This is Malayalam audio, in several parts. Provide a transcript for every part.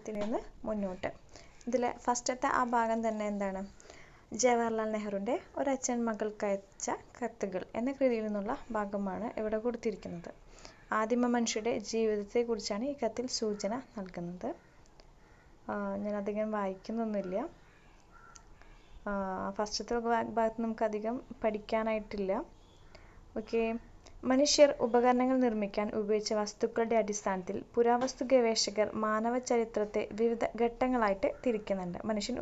കാലത്തിൽ നിന്ന് മുന്നോട്ട്. ഇതിലെ ഫസ്റ്റത്തെ ആ ഭാഗം തന്നെ എന്താണ്? ജവഹർലാൽ നെഹ്റുവിൻ്റെ ഒരച്ഛൻ മകൾക്കയച്ച കത്തുകൾ എന്ന കൃതിയിൽ നിന്നുള്ള ഭാഗമാണ് ഇവിടെ കൊടുത്തിരിക്കുന്നത്. ആദിമ മനുഷ്യരുടെ ജീവിതത്തെക്കുറിച്ചാണ് ഈ കത്തിൽ സൂചന നൽകുന്നത്. ഞാനധികം വായിക്കുന്നൊന്നുമില്ല. ഫസ്റ്റത്തെ ഭാഗത്ത് നമുക്കധികം പഠിക്കാനായിട്ടില്ല. ഓക്കെ. മനുഷ്യർ ഉപകരണങ്ങൾ നിർമ്മിക്കാൻ ഉപയോഗിച്ച വസ്തുക്കളുടെ അടിസ്ഥാനത്തിൽ പുരാവസ്തു ഗവേഷകർ മാനവ ചരിത്രത്തെ വിവിധ ഘട്ടങ്ങളായിട്ട് തിരിക്കുന്നുണ്ട്. മനുഷ്യൻ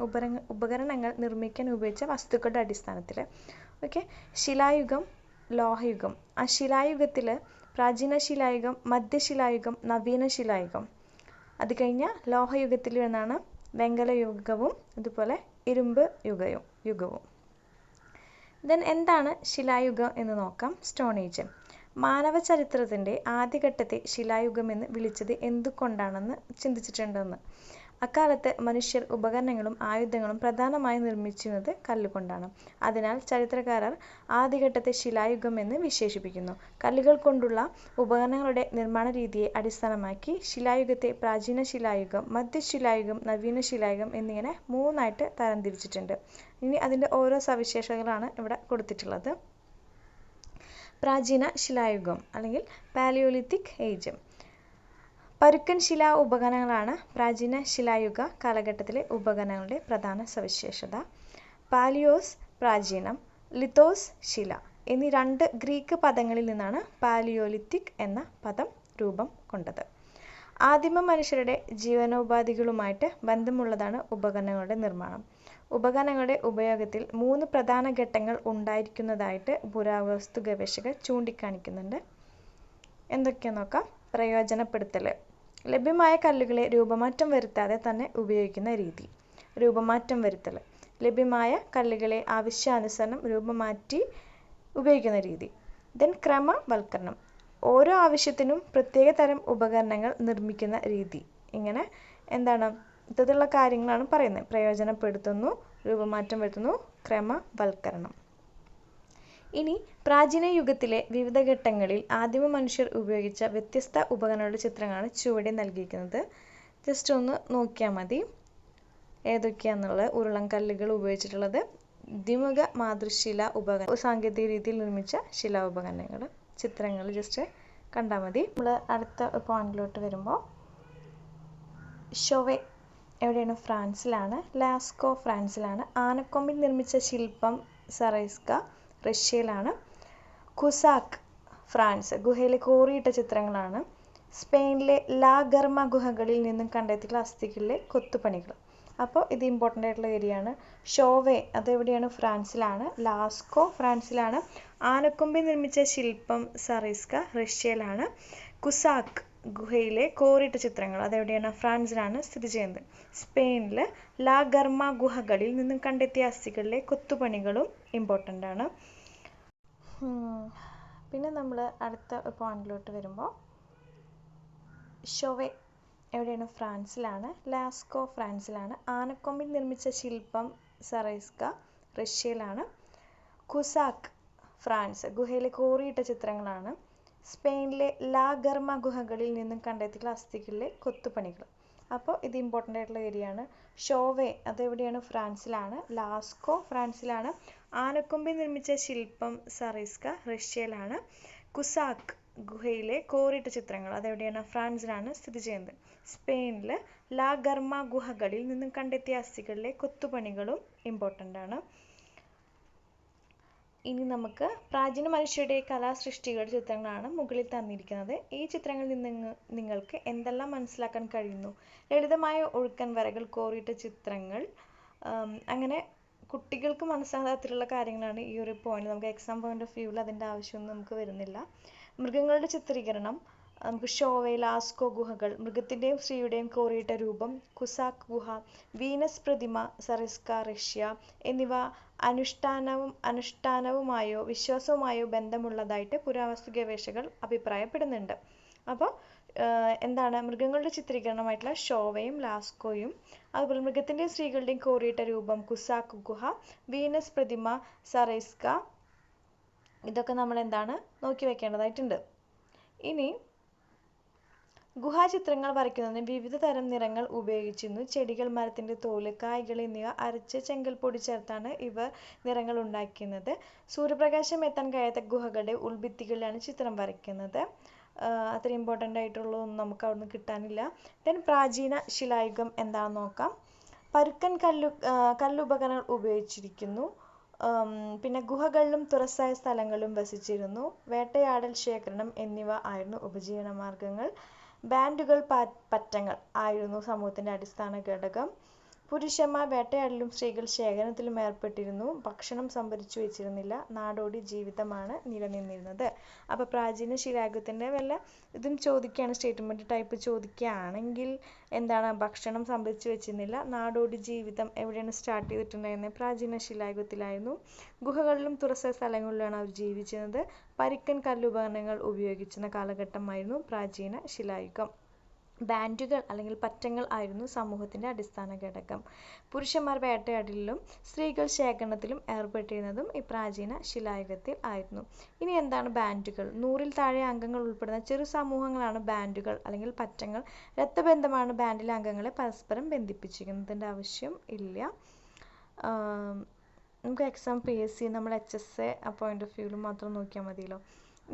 ഉപകരണങ്ങൾ നിർമ്മിക്കാൻ ഉപയോഗിച്ച വസ്തുക്കളുടെ അടിസ്ഥാനത്തിൽ. ഓക്കെ. ശിലായുഗം, ലോഹയുഗം. ആ ശിലായുഗത്തിൽ പ്രാചീന ശിലായുഗം, മധ്യശിലായുഗം, നവീന ശിലായുഗം. അത് കഴിഞ്ഞാൽ ലോഹയുഗത്തിൽ നിന്നാണ് വെങ്കലയുഗവും അതുപോലെ ഇരുമ്പ് യുഗവും. ദെൻ എന്താണ് ശിലായുഗം എന്ന് നോക്കാം. Stone age. മാനവ ചരിത്രത്തിൻ്റെ ആദ്യഘട്ടത്തെ ശിലായുഗമെന്ന് വിളിച്ചത് എന്തുകൊണ്ടാണെന്ന് ചിന്തിച്ചിട്ടുണ്ടെന്ന്. അക്കാലത്ത് മനുഷ്യർ ഉപകരണങ്ങളും ആയുധങ്ങളും പ്രധാനമായും നിർമ്മിച്ചിരുന്നത് കല്ലുകൊണ്ടാണ്. അതിനാൽ ചരിത്രകാരർ ആദ്യഘട്ടത്തെ ശിലായുഗം എന്ന് വിശേഷിപ്പിക്കുന്നു. കല്ലുകൾ കൊണ്ടുള്ള ഉപകരണങ്ങളുടെ നിർമ്മാണ രീതിയെ അടിസ്ഥാനമാക്കി ശിലായുഗത്തെ പ്രാചീന ശിലായുഗം, മധ്യശിലായുഗം, നവീന ശിലായുഗം എന്നിങ്ങനെ മൂന്നായിട്ട് തരംതിരിച്ചിട്ടുണ്ട്. ഇനി അതിൻ്റെ ഓരോ സവിശേഷതകളാണ് ഇവിടെ കൊടുത്തിട്ടുള്ളത്. പ്രാചീന ശിലായുഗം അല്ലെങ്കിൽ പാലിയോലിത്തിക് ഏജ്. പരുക്കൻ ശിലാ ഉപകരണങ്ങളാണ് പ്രാചീന ശിലായുഗ കാലഘട്ടത്തിലെ ഉപകരണങ്ങളുടെ പ്രധാന സവിശേഷത. പാലിയോസ് പ്രാചീനം, ലിത്തോസ് ശില എന്നീ രണ്ട് ഗ്രീക്ക് പദങ്ങളിൽ നിന്നാണ് പാലിയോലിത്തിക് എന്ന പദം രൂപം കൊണ്ടത്. ആദിമ മനുഷ്യരുടെ ജീവനോപാധികളുമായിട്ട് ബന്ധമുള്ളതാണ് ഉപകരണങ്ങളുടെ നിർമ്മാണം. ഉപകരണങ്ങളുടെ ഉപയോഗത്തിൽ 3 പ്രധാന ഘട്ടങ്ങൾ ഉണ്ടായിരിക്കുന്നതായിട്ട് പുരാവസ്തു ഗവേഷകർ ചൂണ്ടിക്കാണിക്കുന്നുണ്ട്. എന്തൊക്കെയാണെന്ന് നോക്കാം. പ്രയോജനപ്പെടുത്തൽ. ലഭ്യമായ കല്ലുകളെ രൂപമാറ്റം വരുത്താതെ തന്നെ ഉപയോഗിക്കുന്ന രീതി. രൂപമാറ്റം വരുത്തൽ. ലഭ്യമായ കല്ലുകളെ ആവശ്യാനുസരണം രൂപമാറ്റി ഉപയോഗിക്കുന്ന രീതി. ദെൻ ക്രമവൽക്കരണം. ഓരോ ആവശ്യത്തിനും പ്രത്യേക തരം ഉപകരണങ്ങൾ നിർമ്മിക്കുന്ന രീതി. ഇങ്ങനെ എന്താണ് ഇത്തരത്തിലുള്ള കാര്യങ്ങളാണ് പറയുന്നത്. പ്രയോജനപ്പെടുത്തുന്നു, രൂപമാറ്റം വരുത്തുന്നു, ക്രമവൽക്കരണം. ഇനി പ്രാചീന യുഗത്തിലെ വിവിധ ഘട്ടങ്ങളിൽ ആദിമ മനുഷ്യർ ഉപയോഗിച്ച വ്യത്യസ്ത ഉപകരണങ്ങളുടെ ചിത്രങ്ങളാണ് ചുവടെ നൽകിയിരിക്കുന്നത്. ജസ്റ്റ് ഒന്ന് നോക്കിയാൽ മതി ഏതൊക്കെയാണെന്നുള്ളത്. ഉരുളൻ കല്ലുകൾ ഉപയോഗിച്ചിട്ടുള്ളത്, ദ്വിമുഖ മാതൃശില ഉപകരണം, സാങ്കേതിക രീതിയിൽ നിർമ്മിച്ച ശിലാ ഉപകരണങ്ങൾ, ചിത്രങ്ങൾ ജസ്റ്റ് കണ്ടാൽ മതി. നമ്മൾ അടുത്ത പോയിന്റിലോട്ട് വരുമ്പോൾ ഷോവെ എവിടെയാണ്? ഫ്രാൻസിലാണ്. ലാസ്കോ ഫ്രാൻസിലാണ്. ആനക്കൊമ്പിൽ നിർമ്മിച്ച ശില്പം സറൈസ്ക റഷ്യയിലാണ്. കുസാക്ക് ഫ്രാൻസ്. ഗുഹയിലെ കോറിയിട്ട ചിത്രങ്ങളാണ്. സ്പെയിനിലെ ലാ ഗർമ ഗുഹകളിൽ നിന്നും കണ്ടെത്തിയിട്ടുള്ള അസ്ഥികളിലെ കൊത്തുപണികൾ. അപ്പോൾ ഇത് ഇമ്പോർട്ടൻ്റ് ആയിട്ടുള്ള ഏരിയയാണ്. ഷോവെ അതെവിടെയാണ്? ഫ്രാൻസിലാണ്. ലാസ്കോ ഫ്രാൻസിലാണ്. ആനക്കൊമ്പിൽ നിർമ്മിച്ച ശില്പം സറൈസ്ക റഷ്യയിലാണ്. കുസാക്ക് ഗുഹയിലെ കോറിയിട്ട ചിത്രങ്ങൾ അതെവിടെയാണ്? ഫ്രാൻസിലാണ് സ്ഥിതി ചെയ്യുന്നത്. സ്പെയിനിൽ ലാ ഗർമ ഗുഹകളിൽ നിന്നും കണ്ടെത്തിയ അസ്ഥികളിലെ കൊത്തുപണികളും ഇമ്പോർട്ടൻ്റ് ആണ്. പിന്നെ നമ്മൾ അടുത്ത പോയിന്റിലോട്ട് വരുമ്പോൾ ഷോവെ എവിടെയാണ്? ഫ്രാൻസിലാണ്. ലാസ്കോ ഫ്രാൻസിലാണ്. ആനക്കൊമ്പിൽ നിർമ്മിച്ച ശില്പം സറൈസ്ക റഷ്യയിലാണ്. കുസാക്ക് ഫ്രാൻസ്. ഗുഹയിലെ കോറിയിട്ട ചിത്രങ്ങളാണ്. സ്പെയിനിലെ ലാ ഗർമ ഗുഹകളിൽ നിന്നും കണ്ടെത്തിയിട്ടുള്ള അസ്ഥികളിലെ കൊത്തുപണികൾ. അപ്പോൾ ഇത് ഇമ്പോർട്ടൻ്റ് ആയിട്ടുള്ള ഏരിയയാണ്. ഷോവെ അതെവിടെയാണ്? ഫ്രാൻസിലാണ്. ലാസ്കോ ഫ്രാൻസിലാണ്. ആനക്കൊമ്പിൽ നിർമ്മിച്ച ശില്പം സറൈസ്ക റഷ്യയിലാണ്. കുസാക്ക് ഗുഹയിലെ കോറിയിട്ട ചിത്രങ്ങൾ അതെവിടെയാണ്? ഫ്രാൻസിലാണ് സ്ഥിതി ചെയ്യുന്നത്. സ്പെയിനിൽ ലാ ഗർമ ഗുഹകളിൽ നിന്നും കണ്ടെത്തിയ അസ്ഥികളിലെ കൊത്തുപണികളും ഇമ്പോർട്ടൻ്റ് ആണ്. ഇനി നമുക്ക് പ്രാചീന മനുഷ്യരുടെ കലാസൃഷ്ടികളുടെ ചിത്രങ്ങളാണ് മുകളിൽ തന്നിരിക്കുന്നത്. ഈ ചിത്രങ്ങളിൽ നിന്ന് നിങ്ങൾക്ക് എന്തെല്ലാം മനസ്സിലാക്കാൻ കഴിയുന്നു? ലളിതമായ ഒഴുക്കൻ വരകൾ, കോറിയിട്ട ചിത്രങ്ങൾ, അങ്ങനെ കുട്ടികൾക്ക് മനസ്സിലാകാത്തിലുള്ള കാര്യങ്ങളാണ് ഈ ഒരു പോയിന്റ്. നമുക്ക് എക്സാം പോയിന്റ് ഓഫ് വ്യൂവിൽ അതിൻ്റെ ആവശ്യമൊന്നും നമുക്ക് വരുന്നില്ല. മൃഗങ്ങളുടെ ചിത്രീകരണം, നമുക്ക് ഷോവെ, ലാസ്കോ ഗുഹകൾ, മൃഗത്തിൻ്റെയും സ്ത്രീയുടെയും കോറിയിട്ട രൂപം, കുസാക്ക് ഗുഹ, വീനസ് പ്രതിമ സറൈസ്ക റഷ്യ എന്നിവ അനുഷ്ഠാനവുമായോ വിശ്വാസവുമായോ ബന്ധമുള്ളതായിട്ട് പുരാവസ്തു ഗവേഷകർ അഭിപ്രായപ്പെടുന്നുണ്ട്. അപ്പോൾ എന്താണ് മൃഗങ്ങളുടെ ചിത്രീകരണമായിട്ടുള്ള ഷോവയും ലാസ്കോയും, അതുപോലെ മൃഗത്തിൻ്റെയും സ്ത്രീകളുടെയും കോറിയിട്ട രൂപം, കുസാക്ക് ഗുഹ, വീനസ് പ്രതിമ സറൈസ്ക, ഇതൊക്കെ നമ്മൾ എന്താണ് നോക്കി വെക്കേണ്ടതായിട്ടുണ്ട്. ഇനി ഗുഹാചിത്രങ്ങൾ വരയ്ക്കുന്നതിന് വിവിധ തരം നിറങ്ങൾ ഉപയോഗിച്ചിരുന്നു. ചെടികൾ, മരത്തിന്റെ തോല്, കായ്കൾ എന്നിവ അരച്ച് ചെങ്കൽപ്പൊടി ചേർത്താണ് ഇവർ നിറങ്ങൾ ഉണ്ടാക്കുന്നത്. സൂര്യപ്രകാശം എത്താൻ കഴിയാത്ത ഗുഹകളുടെ ഉൾഭിത്തികളിലാണ് ചിത്രം വരയ്ക്കുന്നത്. അത്ര ഇമ്പോർട്ടൻ്റ് ആയിട്ടുള്ളതൊന്നും നമുക്ക് അവിടുന്ന് കിട്ടാനില്ല. ദെൻ പ്രാചീന ശിലായുഗം എന്താണെന്ന് നോക്കാം. പരുക്കൻ കല്ലുപകരണങ്ങൾ ഉപയോഗിച്ചിരിക്കുന്നു. പിന്നെ ഗുഹകളിലും തുറസായ സ്ഥലങ്ങളിലും വസിച്ചിരുന്നു. വേട്ടയാടൽ, ശേഖരണം എന്നിവ ആയിരുന്നു ഉപജീവന മാർഗങ്ങൾ. ബാൻഡുകൾ, പറ്റങ്ങൾ ആയിരുന്നു സമൂഹത്തിന്റെ അടിസ്ഥാന ഘടകം. പുരുഷന്മാർ വേട്ടയാടലും സ്ത്രീകൾ ശേഖരണത്തിലും ഏർപ്പെട്ടിരുന്നു. ഭക്ഷണം സംഭരിച്ചു വെച്ചിരുന്നില്ല. നാടോടി ജീവിതമാണ് നിലനിന്നിരുന്നത്. അപ്പോൾ പ്രാചീന ശിലായുഗത്തിന്റെ വല്ല ഇതും ചോദിക്കുകയാണ്, സ്റ്റേറ്റ്മെന്റ് ടൈപ്പ് ചോദിക്കുകയാണെങ്കിൽ എന്താണ്, ഭക്ഷണം സംഭരിച്ചു വെച്ചിരുന്നില്ല. നാടോടി ജീവിതം എവിടെയാണ് സ്റ്റാർട്ട് ചെയ്തിട്ടുണ്ടായിരുന്നത്? പ്രാചീന ശിലായുഗത്തിലായിരുന്നു. ഗുഹകളിലും തുറസായ സ്ഥലങ്ങളിലാണ് അവർ ജീവിച്ചിരുന്നത്. പരുക്കൻ കല്ലുപകരണങ്ങൾ ഉപയോഗിച്ചിരുന്ന കാലഘട്ടമായിരുന്നു പ്രാചീന ശിലായുഗം. ബാൻഡുകൾ അല്ലെങ്കിൽ പറ്റങ്ങൾ ആയിരുന്നു സമൂഹത്തിന്റെ അടിസ്ഥാന ഘടകം. പുരുഷന്മാർ വേട്ടയാടലിലും സ്ത്രീകൾ ശേഖരണത്തിലും ഏർപ്പെട്ടിരുന്നതും ഈ പ്രാചീന ശിലായുഗത്തിൽ ആയിരുന്നു. ഇനി എന്താണ് ബാൻഡുകൾ? 100-ൽ താഴെ അംഗങ്ങൾ ഉൾപ്പെടുന്ന ചെറു സമൂഹങ്ങളാണ് ബാൻഡുകൾ അല്ലെങ്കിൽ പറ്റങ്ങൾ. രക്തബന്ധമാണ് ബാൻഡിലെ അംഗങ്ങളെ പരസ്പരം ബന്ധിപ്പിച്ചിരിക്കുന്നതിൻ്റെ ആവശ്യം ഇല്ല. നമുക്ക് എക്സാം PSC നമ്മൾ HSA പോയിന്റ് ഓഫ് വ്യൂവിൽ മാത്രം നോക്കിയാൽ മതിയല്ലോ.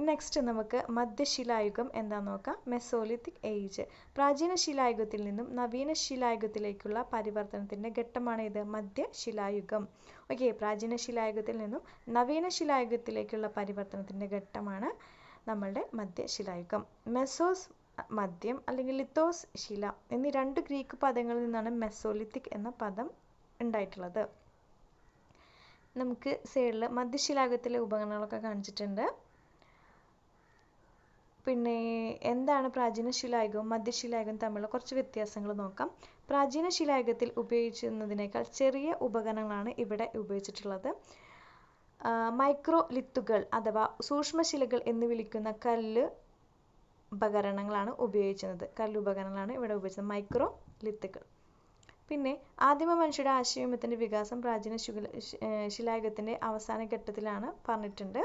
നെക്സ്റ്റ് നമുക്ക് മധ്യശിലായുഗം എന്താണെന്ന് നോക്കാം. Mesolithic age. പ്രാചീന ശിലായുഗത്തിൽ നിന്നും നവീന ശിലായുഗത്തിലേക്കുള്ള പരിവർത്തനത്തിന്റെ ഘട്ടമാണ് ഇത്, മധ്യശിലായുഗം. ഓക്കെ, പ്രാചീന ശിലായുഗത്തിൽ നിന്നും നവീന ശിലായുഗത്തിലേക്കുള്ള പരിവർത്തനത്തിന്റെ ഘട്ടമാണ് നമ്മളുടെ മധ്യശിലായുഗം. മെസോസ് മദ്യം അല്ലെങ്കിൽ ലിത്തോസ് ശില എന്നീ 2 ഗ്രീക്ക് പദങ്ങളിൽ നിന്നാണ് മെസോലിത്തിക് എന്ന പദം ഉണ്ടായിട്ടുള്ളത്. നമുക്ക് സൈഡിൽ മധ്യശിലായുഗത്തിലെ ഉപകരണങ്ങളൊക്കെ കാണിച്ചിട്ടുണ്ട്. പിന്നെ എന്താണ് പ്രാചീന ശിലായുഗവും മധ്യശിലായുഗവും തമ്മിലുള്ള കുറച്ച് വ്യത്യാസങ്ങൾ നോക്കാം. പ്രാചീന ശിലായുഗത്തിൽ ഉപയോഗിച്ചിരുന്നതിനേക്കാൾ ചെറിയ ഉപകരണങ്ങളാണ് ഇവിടെ ഉപയോഗിച്ചിട്ടുള്ളത്. മൈക്രോ ലിത്തുകൾ അഥവാ സൂക്ഷ്മശിലകൾ എന്ന് വിളിക്കുന്ന കല്ലുപകരണങ്ങളാണ് ഇവിടെ ഉപയോഗിച്ചത്, മൈക്രോ ലിത്തുകൾ. പിന്നെ ആദിമ മനുഷ്യരുടെ ആശയവിനിമയത്തിന്റെ വികാസം പ്രാചീന ശിലായുഗത്തിന്റെ അവസാന ഘട്ടത്തിലാണ് പറഞ്ഞിട്ടുണ്ട്.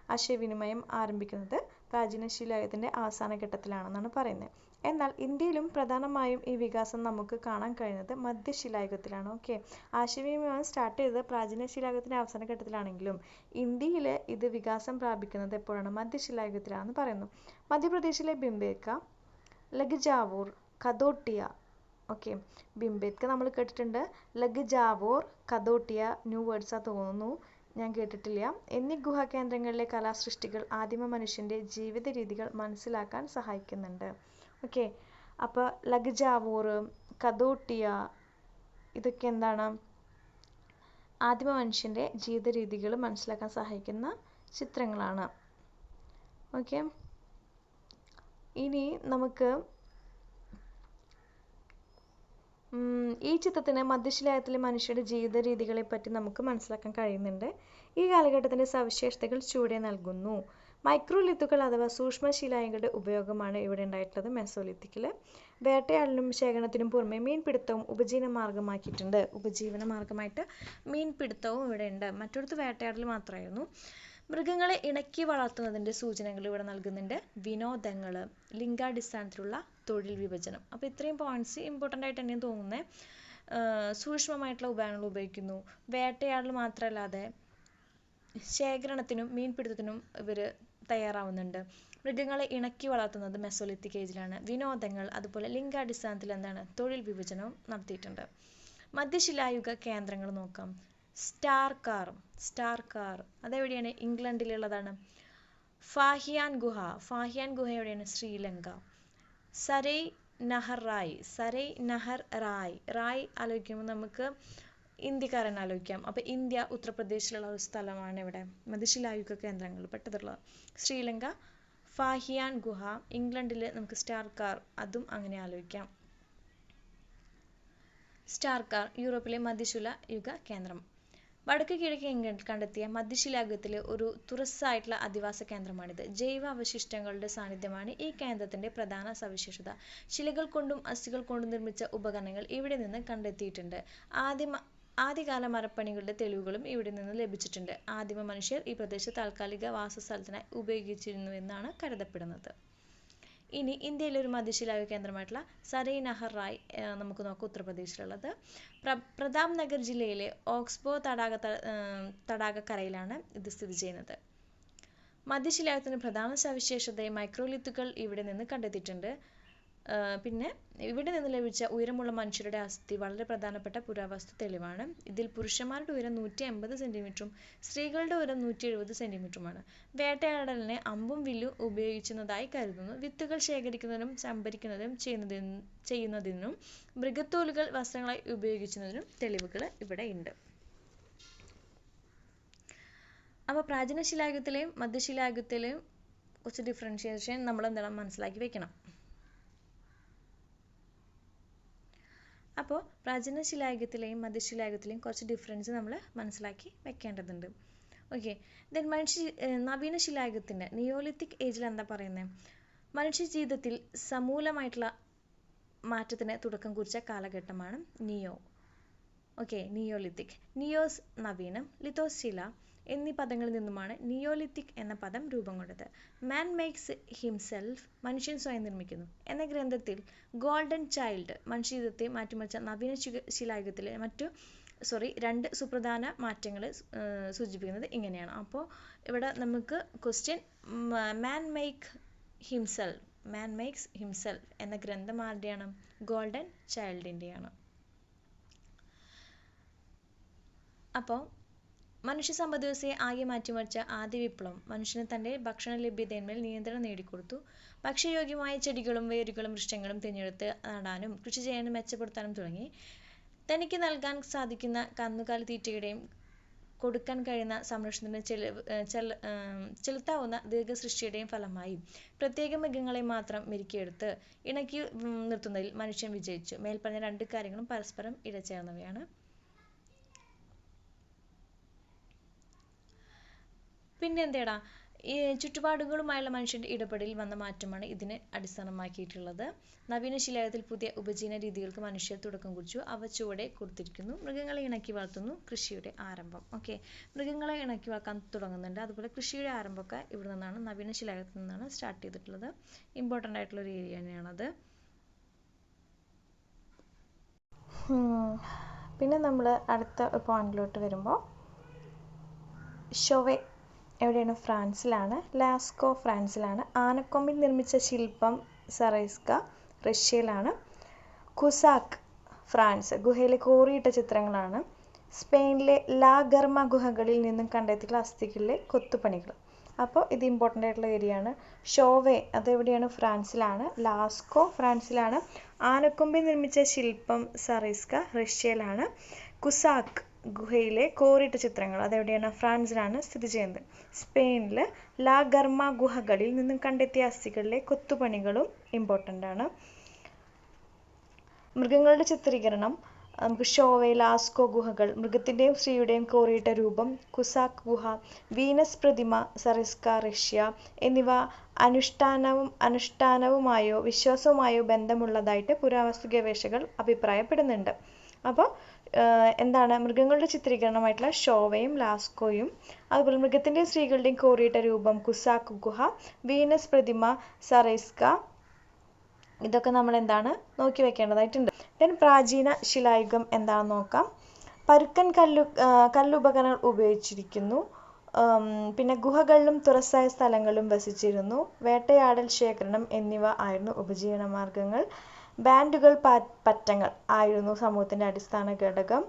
ആശയവിനിമയം ആരംഭിക്കുന്നത് പ്രാചീന ശിലായുഗത്തിന്റെ അവസാന ഘട്ടത്തിലാണെന്നാണ് പറയുന്നത്. എന്നാൽ ഇന്ത്യയിലും പ്രധാനമായും ഈ വികാസം നമുക്ക് കാണാൻ കഴിയുന്നത് മധ്യശിലായുഗത്തിലാണ്. ഓക്കെ, ആശയവിനിമയം സ്റ്റാർട്ട് ചെയ്തത് പ്രാചീന ശിലായുഗത്തിന്റെ അവസാന ഘട്ടത്തിലാണെങ്കിലും ഇന്ത്യയിൽ ഇത് വികാസം പ്രാപിക്കുന്നത് എപ്പോഴാണ്? മധ്യശിലായുഗത്തിലാണെന്ന് പറയുന്നു. മധ്യപ്രദേശിലെ ഭിംബേത്ക, ലഗ്ജാവൂർ, കദോട്ടിയ. ഓക്കെ, ഭിംബേത്ക നമ്മൾ കേട്ടിട്ടുണ്ട്. ലഗ്ജാവൂർ, കദോട്ടിയ ന്യൂ വേർഡ്സാ തോന്നുന്നു, ഞാൻ കേട്ടിട്ടില്ല. എന്നീ ഗുഹാകേന്ദ്രങ്ങളിലെ കലാസൃഷ്ടികൾ ആദിമ മനുഷ്യന്റെ ജീവിത രീതികൾ മനസ്സിലാക്കാൻ സഹായിക്കുന്നുണ്ട്. ഓക്കെ, അപ്പോൾ ലഗ്ജാവൂർ, കദോട്ടിയ ഇതൊക്കെ എന്താണ്? ആദിമ മനുഷ്യന്റെ ജീവിത രീതികൾ മനസ്സിലാക്കാൻ സഹായിക്കുന്ന ചിത്രങ്ങളാണ്. ഓക്കെ, ഇനി നമുക്ക് ഈ ചിത്രത്തിന് മധ്യശിലായുഗത്തിലെ മനുഷ്യരുടെ ജീവിത രീതികളെ പറ്റി നമുക്ക് മനസ്സിലാക്കാൻ കഴിയുന്നുണ്ട്. ഈ കാലഘട്ടത്തിന്റെ സവിശേഷതകൾ ചുവടെ നൽകുന്നു. മൈക്രോലിത്തുകൾ അഥവാ സൂക്ഷ്മശിലായുഗങ്ങളുടെ ഉപയോഗമാണ് ഇവിടെ ഉണ്ടായിട്ടുള്ളത്. മെസോലിത്തിക്കിൽ വേട്ടയാടലിനും ശേഖരണത്തിനും പുറമെ മീൻപിടുത്തവും ഉപജീവന മാർഗമായിട്ട് മീൻപിടുത്തവും ഇവിടെ ഉണ്ട്. മറ്റൊരിടത്ത് വേട്ടയാടൽ മാത്രമായിരുന്നു. മൃഗങ്ങളെ ഇണക്കി വളർത്തുന്നതിന്റെ സൂചനകൾ ഇവിടെ നൽകുന്നുണ്ട്. വിനോദങ്ങൾ, ലിംഗാടിസ്ഥാനത്തിലുള്ള തൊഴിൽ വിഭജനം. അപ്പോൾ ഇത്രയും പോയിന്റ്സ് ഇമ്പോർട്ടൻ്റ് ആയിട്ട് തന്നെയാണ് തോന്നുന്നത്. സൂക്ഷ്മമായിട്ടുള്ള ഉപകരണങ്ങൾ ഉപയോഗിക്കുന്നു. വേട്ടയാടൽ മാത്രമല്ലാതെ ശേഖരണത്തിനും മീൻപിടുത്തത്തിനും ഇവർ തയ്യാറാവുന്നുണ്ട്. മൃഗങ്ങളെ ഇണക്കി വളർത്തുന്നത് മെസോലിത്തിക് ഏജിലാണ്. വിനോദങ്ങൾ, അതുപോലെ ലിംഗാടിസ്ഥാനത്തിൽ എന്താണ്, തൊഴിൽ വിഭജനവും നടത്തിയിട്ടുണ്ട്. മധ്യശിലായുഗ കേന്ദ്രങ്ങൾ നോക്കാം. സ്റ്റാർ കാർ അതെവിടെയാണ്? ഇംഗ്ലണ്ടിലുള്ളതാണ്. ഫാഹിയാൻ ഗുഹ എവിടെയാണ്? ശ്രീലങ്ക. സരൈ നഹർ റായ് ആലോചിക്കുമ്പോൾ നമുക്ക് ഇന്ത്യക്കാരൻ ആലോചിക്കാം. അപ്പോൾ ഇന്ത്യ, ഉത്തർപ്രദേശിലുള്ള ഒരു സ്ഥലമാണ് ഇവിടെ മധ്യശിലായുഗ കേന്ദ്രങ്ങൾ പെട്ടതുള്ളത്. ശ്രീലങ്ക, ഫാഹിയാൻ ഗുഹ. ഇംഗ്ലണ്ടിൽ നമുക്ക് സ്റ്റാർ കാർ, അതും അങ്ങനെ ആലോചിക്കാം. സ്റ്റാർ കാർ യൂറോപ്പിലെ മധ്യശിലായുഗ കേന്ദ്രം. വടക്ക് കിഴക്ക് ഇംഗ്ലണ്ടിൽ കണ്ടെത്തിയ മധ്യശിലായുഗത്തിലെ ഒരു തുറസ്സായിട്ടുള്ള അധിവാസ കേന്ദ്രമാണിത്. ജൈവ അവശിഷ്ടങ്ങളുടെ സാന്നിധ്യമാണ് ഈ കേന്ദ്രത്തിന്റെ പ്രധാന സവിശേഷത. ശിലകൾ കൊണ്ടും അസ്ഥികൾ കൊണ്ടും നിർമ്മിച്ച ഉപകരണങ്ങൾ ഇവിടെ നിന്ന് കണ്ടെത്തിയിട്ടുണ്ട്. ആദ്യകാല മരപ്പണികളുടെ തെളിവുകളും ഇവിടെ നിന്ന് ലഭിച്ചിട്ടുണ്ട്. ആദിമ മനുഷ്യർ ഈ പ്രദേശത്ത് താൽക്കാലിക വാസസ്ഥലത്തിനായി ഉപയോഗിച്ചിരുന്നുവെന്നാണ് കരുതപ്പെടുന്നത്. ഇനി ഇന്ത്യയിലെ ഒരു മധ്യശിലായുഗ കേന്ദ്രമായിട്ടുള്ള സരൈ നഹർ റായ് നമുക്ക് നോക്കാം, ഉത്തർപ്രദേശിലുള്ളത്. പ്രതാപ് നഗർ ജില്ലയിലെ ഓക്സ്ബോ തടാകക്കരയിലാണ് ഇത് സ്ഥിതി ചെയ്യുന്നത്. മധ്യശിലായുഗത്തിന്റെ പ്രധാന സവിശേഷതയെ മൈക്രോലിത്തുകൾ ഇവിടെ നിന്ന് കണ്ടെത്തിയിട്ടുണ്ട്. പിന്നെ ഇവിടെ നിന്ന് ലഭിച്ച ഉയരമുള്ള മനുഷ്യരുടെ അസ്ഥി വളരെ പ്രധാനപ്പെട്ട പുരാവസ്തു തെളിവാണ്. ഇതിൽ പുരുഷന്മാരുടെ ഉയരം 150 സെന്റിമീറ്ററും സ്ത്രീകളുടെ ഉയരം 170 സെന്റിമീറ്ററുമാണ്. വേട്ടയാടലിന് അമ്പും വില്ലും ഉപയോഗിക്കുന്നതായി കരുതുന്നു. വിത്തുകൾ ശേഖരിക്കുന്നതിനും സംഭരിക്കുന്നതിനും ചെയ്യുന്നതിനും മൃഗത്തോലുകൾ വസ്ത്രങ്ങളായി ഉപയോഗിക്കുന്നതിനും തെളിവുകൾ ഇവിടെ ഉണ്ട്. അപ്പോൾ പ്രാചീന ശിലായുഗത്തിലെയും മധ്യശിലായുഗത്തിലെയും കുറച്ച് ഡിഫറൻഷിയേഷൻ നമ്മൾ എന്താണ് മനസ്സിലാക്കി വെക്കണം. അപ്പോൾ പ്രാചീന ശിലായുഗത്തിലെയും മധ്യശിലായുഗത്തിലെയും കുറച്ച് ഡിഫറൻസ് നമ്മൾ മനസ്സിലാക്കി വെക്കേണ്ടതുണ്ട്. ഓക്കെ, ദെൻ നവീന ശിലായുഗത്തിൻ്റെ നിയോലിത്തിക് ഏജിൽ എന്താ പറയുന്നത്? മനുഷ്യ ജീവിതത്തിൽ സമൂലമായിട്ടുള്ള മാറ്റത്തിന് തുടക്കം കുറിച്ച കാലഘട്ടമാണ് നിയോലിത്തിക്. നിയോസ് നവീനം, ലിത്തോസ് ശില എന്നീ പദങ്ങളിൽ നിന്നുമാണ് നിയോലിത്തിക് എന്ന പദം രൂപം കൊണ്ടത്. മാൻ മേക്സ് ഹിംസെൽഫ്, മനുഷ്യൻ സ്വയം നിർമ്മിക്കുന്നു എന്ന ഗ്രന്ഥത്തിൽ ഗോൾഡൻ ചൈൽഡ് മനുഷ്യജീവിതത്തെ മാറ്റിമറിച്ച നവീന ശിലായുഗത്തിലെ രണ്ട് സുപ്രധാന മാറ്റങ്ങൾ സൂചിപ്പിക്കുന്നത് ഇങ്ങനെയാണ്. അപ്പോൾ ഇവിടെ നമുക്ക് ക്വസ്റ്റ്യൻ, മാൻ മേക്സ് ഹിംസെൽഫ് എന്ന ഗ്രന്ഥം ആരുടെയാണ്? ഗോൾഡൻ ചൈൽഡിൻ്റെയാണ്. അപ്പോൾ മനുഷ്യ സമ്പദ് വ്യവസ്ഥയെ ആകെ മാറ്റിമറിച്ച ആദ്യ വിപ്ലവം മനുഷ്യന് തൻ്റെ ഭക്ഷണ ലഭ്യതയിന്മേൽ നിയന്ത്രണം നേടിക്കൊടുത്തു. ഭക്ഷ്യയോഗ്യമായ ചെടികളും വേരുകളും വൃക്ഷങ്ങളും തിരഞ്ഞെടുത്ത് നടാനും കൃഷി ചെയ്യാനും മെച്ചപ്പെടുത്താനും തുടങ്ങി. തനിക്ക് നൽകാൻ സാധിക്കുന്ന കന്നുകാലി തീറ്റയുടെയും കൊടുക്കാൻ കഴിയുന്ന സംരക്ഷണത്തിന് ചെലുത്താവുന്ന ദീർഘസൃഷ്ടിയുടെയും ഫലമായി പ്രത്യേക മൃഗങ്ങളെ മാത്രം മെരുക്കിയെടുത്ത് ഇണക്കി നിർത്തുന്നതിൽ മനുഷ്യൻ വിജയിച്ചു. മേൽപ്പറഞ്ഞ രണ്ട് കാര്യങ്ങളും പരസ്പരം ഇഴചേർന്നവയാണ്. പിന്നെ എന്തേടാ, ഈ ചുറ്റുപാടുകളുമായുള്ള മനുഷ്യൻ്റെ ഇടപെടലിൽ വന്ന മാറ്റമാണ് ഇതിനെ അടിസ്ഥാനമാക്കിയിട്ടുള്ളത്. നവീന ശിലായുഗത്തിൽ പുതിയ ഉപജീവന രീതികൾക്ക് മനുഷ്യർ തുടക്കം കുറിച്ചു. അവ ചുവടെ കൊടുത്തിരിക്കുന്നു. മൃഗങ്ങളെ ഇണക്കി വളർത്തുന്നു. കൃഷിയുടെ ആരംഭം. മൃഗങ്ങളെ ഇണക്കി വളർത്താൻ തുടങ്ങുന്നുണ്ട്. അതുപോലെ കൃഷിയുടെ ആരംഭമൊക്കെ ഇവിടെ നിന്നാണ്, നവീന ശിലായുഗത്തിൽ നിന്നാണ് സ്റ്റാർട്ട് ചെയ്തിട്ടുള്ളത്. ഇമ്പോർട്ടൻ്റ് ആയിട്ടുള്ള ഒരു ഏരിയ തന്നെയാണത്. പിന്നെ നമ്മൾ അടുത്ത പോയിന്റിലോട്ട് വരുമ്പോൾ, ഷോവെ എവിടെയാണ്? ഫ്രാൻസിലാണ്. ലാസ്കോ ഫ്രാൻസിലാണ്. ആനക്കൊമ്പിൽ നിർമ്മിച്ച ശില്പം സറൈസ്ക റഷ്യയിലാണ്. കുസാക്ക് ഫ്രാൻസ്, ഗുഹയിലെ കോറിയിട്ട ചിത്രങ്ങളാണ്. സ്പെയിനിലെ ലാ ഗർമ ഗുഹകളിൽ നിന്നും കണ്ടെത്തിയിട്ടുള്ള അസ്ഥികളിലെ കൊത്തുപണികൾ. അപ്പോൾ ഇത് ഇമ്പോർട്ടൻ്റ് ആയിട്ടുള്ള ഏരിയ ആണ്. ഷോവെ അതെവിടെയാണ്? ഫ്രാൻസിലാണ്. ലാസ്കോ ഫ്രാൻസിലാണ്. ആനക്കൊമ്പിൽ നിർമ്മിച്ച ശില്പം സറൈസ്ക റഷ്യയിലാണ്. കുസാക്ക് ഗുഹയിലെ കോറിയിട്ട ചിത്രങ്ങൾ അതെവിടെയാണ്? ഫ്രാൻസിലാണ് സ്ഥിതി ചെയ്യുന്നത്. സ്പെയിനിൽ ലാ ഗർമ ഗുഹകളിൽ നിന്നും കണ്ടെത്തിയ അസ്ഥികളിലെ കൊത്തുപണികളും ഇമ്പോർട്ടൻ്റ് ആണ്. മൃഗങ്ങളുടെ ചിത്രീകരണം നമുക്ക് ഷോവെ, ലാസ്കോ ഗുഹകൾ, മൃഗത്തിൻ്റെയും സ്ത്രീയുടെയും കോറിയിട്ട രൂപം കുസാക്ക് ഗുഹ, വീനസ് പ്രതിമ സറൈസ്ക റഷ്യ എന്നിവ അനുഷ്ഠാനവുമായോ വിശ്വാസവുമായോ ബന്ധമുള്ളതായിട്ട് പുരാവസ്തു ഗവേഷകർ അഭിപ്രായപ്പെടുന്നുണ്ട്. അപ്പോൾ എന്താണ്? മൃഗങ്ങളുടെ ചിത്രീകരണമായിട്ടുള്ള ഷോവയും ലാസ്കോയും, അതുപോലെ മൃഗത്തിൻ്റെയും സ്ത്രീകളുടെയും കോറിയിട്ട രൂപം കുസാക്ക് ഗുഹ, വീനസ് പ്രതിമ സറൈസ്ക, ഇതൊക്കെ നമ്മൾ എന്താണ് നോക്കി വെക്കേണ്ടതായിട്ടുണ്ട്. ദെൻ പ്രാചീന ശിലായുഗം എന്താണെന്ന് നോക്കാം. പരുക്കൻ കല്ലുപകരണങ്ങൾ ഉപയോഗിച്ചിരിക്കുന്നു. പിന്നെ ഗുഹകളിലും തുറസായ സ്ഥലങ്ങളിലും വസിച്ചിരുന്നു. വേട്ടയാടൽ, ശേഖരണം എന്നിവ ആയിരുന്നു ഉപജീവന മാർഗങ്ങൾ. ബാൻഡുകൾ, പറ്റങ്ങൾ ആയിരുന്നു സമൂഹത്തിൻ്റെ അടിസ്ഥാന ഘടകം.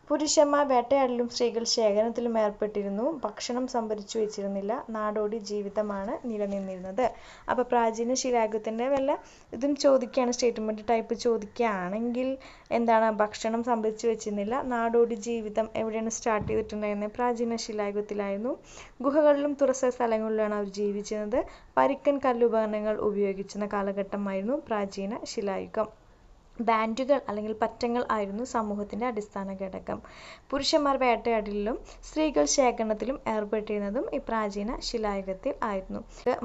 പുരുഷന്മാർ വേട്ടയാടലും സ്ത്രീകൾ ശേഖരണത്തിലും ഏർപ്പെട്ടിരുന്നു. ഭക്ഷണം സംഭരിച്ചു വെച്ചിരുന്നില്ല. നാടോടി ജീവിതമാണ് നിലനിന്നിരുന്നത്. അപ്പോൾ പ്രാചീന ശിലായുഗത്തിൻ്റെ വല്ല ഇതും ചോദിക്കുകയാണ്, സ്റ്റേറ്റ്മെൻറ്റ് ടൈപ്പ് ചോദിക്കുകയാണെങ്കിൽ എന്താണ്? ഭക്ഷണം സംഭരിച്ചു വെച്ചിരുന്നില്ല. നാടോടി ജീവിതം എവിടെയാണ് സ്റ്റാർട്ട് ചെയ്തിട്ടുണ്ടായിരുന്നത്? പ്രാചീന ശിലായുഗത്തിലായിരുന്നു. ഗുഹകളിലും തുറസായ സ്ഥലങ്ങളിലാണ് അവർ ജീവിച്ചിരുന്നത്. പരുക്കൻ കല്ലുപകരണങ്ങൾ ഉപയോഗിച്ചിരുന്ന കാലഘട്ടമായിരുന്നു പ്രാചീന ശിലായുഗം. ബാൻഡുകൾ അല്ലെങ്കിൽ പറ്റങ്ങൾ ആയിരുന്നു സമൂഹത്തിൻ്റെ അടിസ്ഥാന ഘടകം. പുരുഷന്മാർ വേട്ടയാടലിലും സ്ത്രീകൾ ശേഖരണത്തിലും ഏർപ്പെട്ടിരുന്നതും ഈ പ്രാചീന ശിലായുഗത്തിൽ ആയിരുന്നു.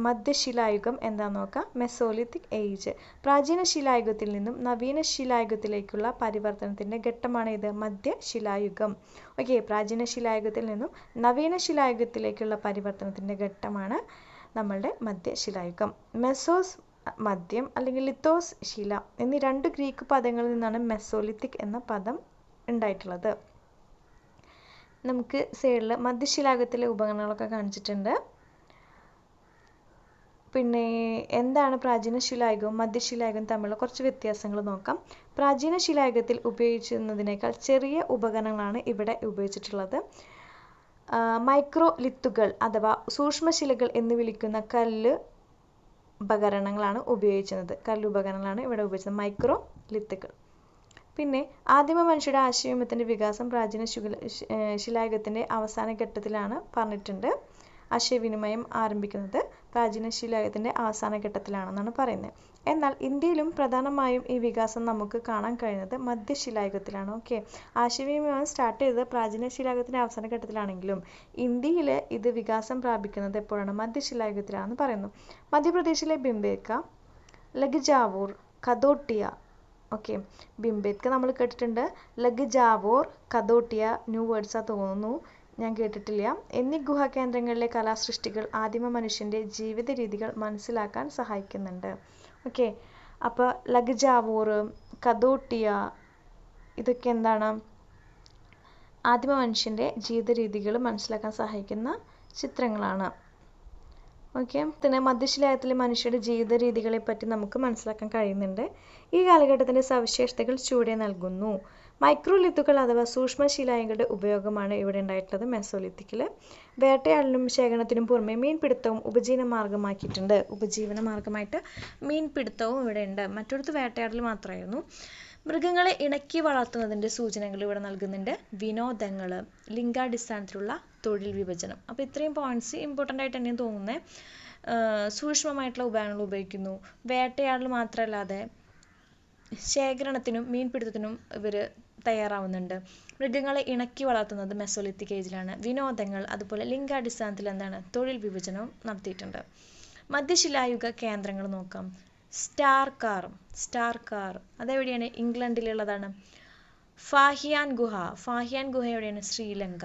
മധ്യശിലായുഗം എന്താണെന്ന് നോക്കാം. Mesolithic age. പ്രാചീന ശിലായുഗത്തിൽ നിന്നും നവീന ശിലായുഗത്തിലേക്കുള്ള പരിവർത്തനത്തിൻ്റെ ഘട്ടമാണ് ഇത്, മധ്യശിലായുഗം. പ്രാചീന ശിലായുഗത്തിൽ നിന്നും നവീന ശിലായുഗത്തിലേക്കുള്ള പരിവർത്തനത്തിൻ്റെ ഘട്ടമാണ് നമ്മളുടെ മധ്യശിലായുഗം. മദ്യം അല്ലെങ്കിൽ ലിത്തോസ് ശില എന്നീ 2 ഗ്രീക്ക് പദങ്ങളിൽ നിന്നാണ് മെസോലിത്തിക് എന്ന പദം ഉണ്ടായിട്ടുള്ളത്. നമുക്ക് സൈഡിൽ മധ്യശിലായുഗത്തിലെ ഉപകരണങ്ങളൊക്കെ കാണിച്ചിട്ടുണ്ട്. പിന്നെ എന്താണ് പ്രാചീന ശിലായുഗവും മധ്യശിലായുഗവും തമ്മിലുള്ള കുറച്ച് വ്യത്യാസങ്ങൾ നോക്കാം. പ്രാചീന ശിലായുഗത്തിൽ ഉപയോഗിച്ചിരുന്നതിനേക്കാൾ ചെറിയ ഉപകരണങ്ങളാണ് ഇവിടെ ഉപയോഗിച്ചിട്ടുള്ളത്. മൈക്രോലിത്തുകൾ അഥവാ സൂക്ഷ്മശിലകൾ എന്ന് വിളിക്കുന്ന കല്ലുപകരണങ്ങളാണ് ഇവിടെ ഉപയോഗിച്ചത്, മൈക്രോലിത്തുകൾ. പിന്നെ ആദിമ മനുഷ്യരുടെ ആശയവിനിമയത്തിൻ്റെ വികാസം പ്രാചീന ശിലായുഗത്തിൻ്റെ അവസാന ഘട്ടത്തിലാണ് പറഞ്ഞിട്ടുണ്ട്. ആശയവിനിമയം ആരംഭിക്കുന്നത് പ്രാചീന ശിലായുഗത്തിൻ്റെ അവസാന ഘട്ടത്തിലാണെന്നാണ് പറയുന്നത്. എന്നാൽ ഇന്ത്യയിലും പ്രധാനമായും ഈ വികാസം നമുക്ക് കാണാൻ കഴിയുന്നത് മധ്യശിലായുഗത്തിലാണ്. ഓക്കെ, ആശയവിനിമയം സ്റ്റാർട്ട് ചെയ്തത് പ്രാചീന ശിലായുഗത്തിൻ്റെ അവസാന ഘട്ടത്തിലാണെങ്കിലും ഇന്ത്യയിൽ ഇത് വികാസം പ്രാപിക്കുന്നത് എപ്പോഴാണ്? മധ്യശിലായുഗത്തിലാണെന്ന് പറയുന്നു. മധ്യപ്രദേശിലെ ഭിംബേത്ക, ലഗ്ജാവൂർ, കദോട്ടിയ, ഓക്കെ, ഭിംബേത്ക നമ്മൾ കേട്ടിട്ടുണ്ട്. ലഗ്ജാവൂർ, കദോട്ടിയ ന്യൂ വേർഡ്സാ തോന്നുന്നു, ഞാൻ കേട്ടിട്ടില്ല. എന്നീ ഗുഹാകേന്ദ്രങ്ങളിലെ കലാസൃഷ്ടികൾ ആദിമ മനുഷ്യൻ്റെ ജീവിത രീതികൾ മനസ്സിലാക്കാൻ സഹായിക്കുന്നുണ്ട്. ഓക്കെ, അപ്പോൾ ലഗ്ജാവൂർ, കദോട്ടിയ ഇതൊക്കെ എന്താണ്? ആദിമ മനുഷ്യൻ്റെ ജീവിത രീതികൾ മനസ്സിലാക്കാൻ സഹായിക്കുന്ന ചിത്രങ്ങളാണ്. ഓക്കെ, പിന്നെ മധ്യശിലായുഗത്തിലെ മനുഷ്യരുടെ ജീവിത രീതികളെ പറ്റി നമുക്ക് മനസ്സിലാക്കാൻ കഴിയുന്നുണ്ട്. ഈ കാലഘട്ടത്തിൻ്റെ സവിശേഷതകൾ ചുവടെ നൽകുന്നു. മൈക്രോലിത്തുകൾ അഥവാ സൂക്ഷ്മശിലായുഗങ്ങളുടെ ഉപയോഗമാണ് ഇവിടെ ഉണ്ടായിട്ടുള്ളത്. മെസോലിത്തിക്കിൽ വേട്ടയാടലിനും ശേഖരണത്തിനും പുറമെ മീൻപിടുത്തവും ഉപജീവന മാർഗമായിട്ട് മീൻപിടുത്തവും ഇവിടെ ഉണ്ട്. മറ്റൊരിടത്ത് വേട്ടയാടൽ മാത്രമായിരുന്നു. മൃഗങ്ങളെ ഇണക്കി വളർത്തുന്നതിൻ്റെ സൂചനകൾ ഇവിടെ നൽകുന്നുണ്ട്. വിനോദങ്ങൾ, ലിംഗാടിസ്ഥാനത്തിലുള്ള തൊഴിൽ വിഭജനം. അപ്പോൾ ഇത്രയും പോയിന്റ്സ് ഇമ്പോർട്ടൻ്റ് ആയിട്ട് തന്നെയാണ് തോന്നുന്നത്. സൂക്ഷ്മമായിട്ടുള്ള ഉപകരണങ്ങൾ ഉപയോഗിക്കുന്നു. വേട്ടയാടൽ മാത്രമല്ലാതെ ശേഖരണത്തിനും മീൻപിടുത്തത്തിനും ഇവർ തയ്യാറാവുന്നുണ്ട്. മൃഗങ്ങളെ ഇണക്കി വളർത്തുന്നത് മെസോലിത്തിക് ഏജിലാണ്. വിനോദങ്ങൾ, അതുപോലെ ലിംഗാടിസ്ഥാനത്തിൽ തൊഴിൽ വിഭജനവും നടത്തിയിട്ടുണ്ട്. മധ്യശിലായുഗ കേന്ദ്രങ്ങൾ നോക്കാം. സ്റ്റാർ കാർ അതെവിടെയാണ്? ഇംഗ്ലണ്ടിലുള്ളതാണ്. ഫാഹിയാൻ ഗുഹ എവിടെയാണ്? ശ്രീലങ്ക.